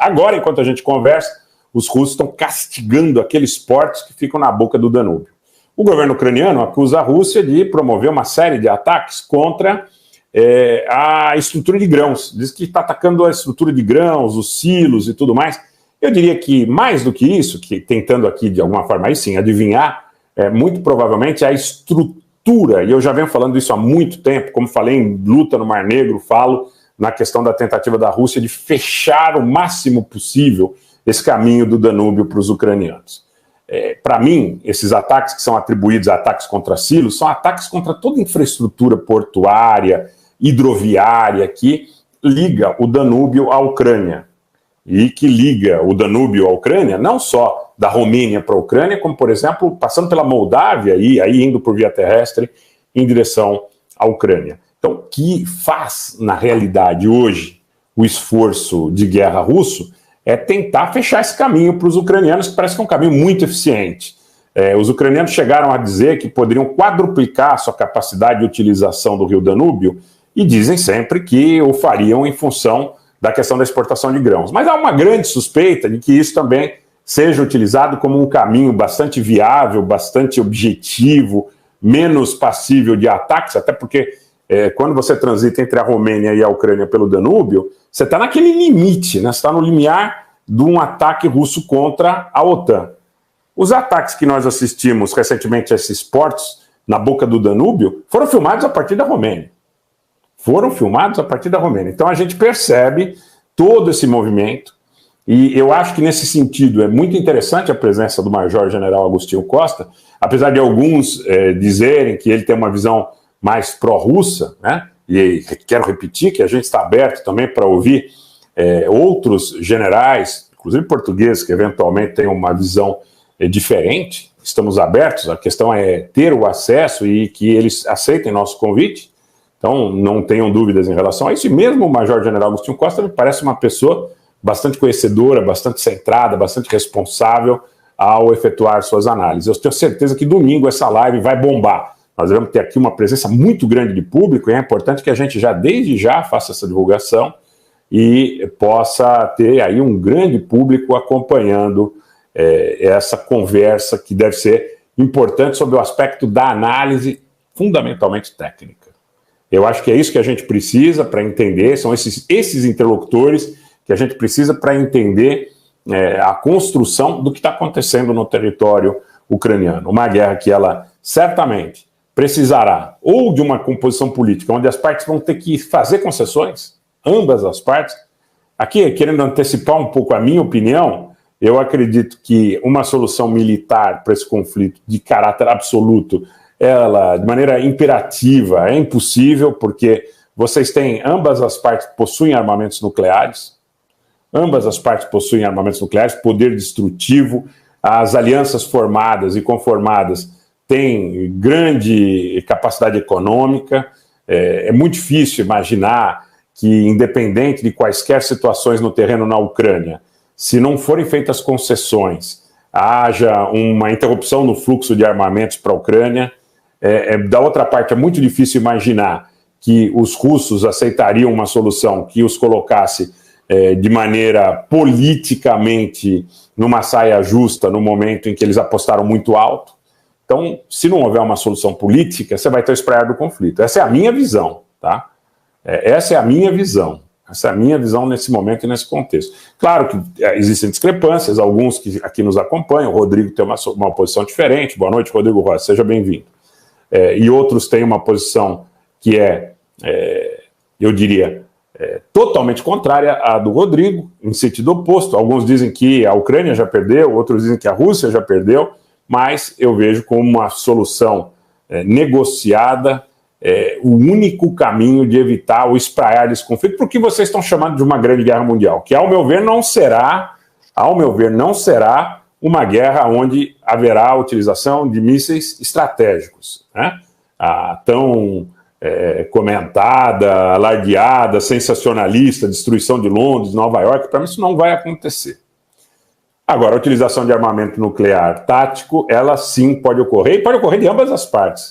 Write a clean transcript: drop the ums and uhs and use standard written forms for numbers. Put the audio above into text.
Agora, enquanto a gente conversa, os russos estão castigando aqueles portos que ficam na boca do Danúbio. O governo ucraniano acusa a Rússia de promover uma série de ataques contra a estrutura de grãos. Diz que está atacando a estrutura de grãos, os silos e tudo mais. Eu diria que, mais do que isso, que tentando aqui de alguma forma aí sim adivinhar, muito provavelmente a estrutura, e eu já venho falando isso há muito tempo, como falei em luta no Mar Negro, falo na questão da tentativa da Rússia de fechar o máximo possível esse caminho do Danúbio para os ucranianos. Para mim, esses ataques que são atribuídos a ataques contra silos são ataques contra toda a infraestrutura portuária, hidroviária que liga o Danúbio à Ucrânia. E que liga o Danúbio à Ucrânia, não só da Romênia para a Ucrânia, como, por exemplo, passando pela Moldávia e aí indo por via terrestre em direção à Ucrânia. Então, que faz, na realidade, hoje, o esforço de guerra russo é tentar fechar esse caminho para os ucranianos, que parece que é um caminho muito eficiente. Os ucranianos chegaram a dizer que poderiam quadruplicar a sua capacidade de utilização do rio Danúbio e dizem sempre que o fariam em função da questão da exportação de grãos. Mas há uma grande suspeita de que isso também seja utilizado como um caminho bastante viável, bastante objetivo, menos passível de ataques, até porque quando você transita entre a Romênia e a Ucrânia pelo Danúbio, você está naquele limite, né? Você está no limiar de um ataque russo contra a OTAN. Os ataques que nós assistimos recentemente a esses portos na boca do Danúbio foram filmados a partir da Romênia. Então a gente percebe todo esse movimento e eu acho que nesse sentido é muito interessante a presença do Major-General Agostinho Costa, apesar de alguns dizerem que ele tem uma visão mais pró-russa, né? E quero repetir que a gente está aberto também para ouvir outros generais, inclusive portugueses, que eventualmente tenham uma visão diferente. Estamos abertos, a questão é ter o acesso e que eles aceitem nosso convite. Então, não tenham dúvidas em relação a isso. E mesmo o Major-General Agostinho Costa me parece uma pessoa bastante conhecedora, bastante centrada, bastante responsável ao efetuar suas análises. Eu tenho certeza que domingo essa live vai bombar. Nós vamos ter aqui uma presença muito grande de público e é importante que a gente desde já faça essa divulgação e possa ter aí um grande público acompanhando essa conversa que deve ser importante sobre o aspecto da análise fundamentalmente técnica. Eu acho que é isso que a gente precisa para entender, são esses interlocutores que a gente precisa para entender a construção do que está acontecendo no território ucraniano. Uma guerra que ela certamente precisará ou de uma composição política onde as partes vão ter que fazer concessões, ambas as partes. Aqui, querendo antecipar um pouco a minha opinião, eu acredito que uma solução militar para esse conflito de caráter absoluto, ela, de maneira imperativa, é impossível, porque vocês têm, ambas as partes possuem armamentos nucleares, poder destrutivo, as alianças formadas e conformadas têm grande capacidade econômica, é muito difícil imaginar que, independente de quaisquer situações no terreno na Ucrânia, se não forem feitas concessões, haja uma interrupção no fluxo de armamentos para a Ucrânia. Da outra parte, é muito difícil imaginar que os russos aceitariam uma solução que os colocasse de maneira politicamente numa saia justa no momento em que eles apostaram muito alto. Então, se não houver uma solução política, você vai ter o espraiar do conflito. Essa é a minha visão, tá? Essa é a minha visão nesse momento e nesse contexto. Claro que existem discrepâncias, alguns que aqui nos acompanham, o Rodrigo tem uma posição diferente. Boa noite, Rodrigo Rocha, seja bem-vindo. E outros têm uma posição que eu diria, totalmente contrária à do Rodrigo, em sentido oposto. Alguns dizem que a Ucrânia já perdeu, outros dizem que a Rússia já perdeu, mas eu vejo como uma solução negociada o único caminho de evitar o espraiar desse conflito, porque vocês estão chamando de uma grande guerra mundial, que ao meu ver não será uma guerra onde haverá a utilização de mísseis estratégicos, né? Tão comentada, alardeada, sensacionalista, destruição de Londres, Nova York, para mim isso não vai acontecer. Agora, a utilização de armamento nuclear tático, ela sim pode ocorrer, e pode ocorrer de ambas as partes.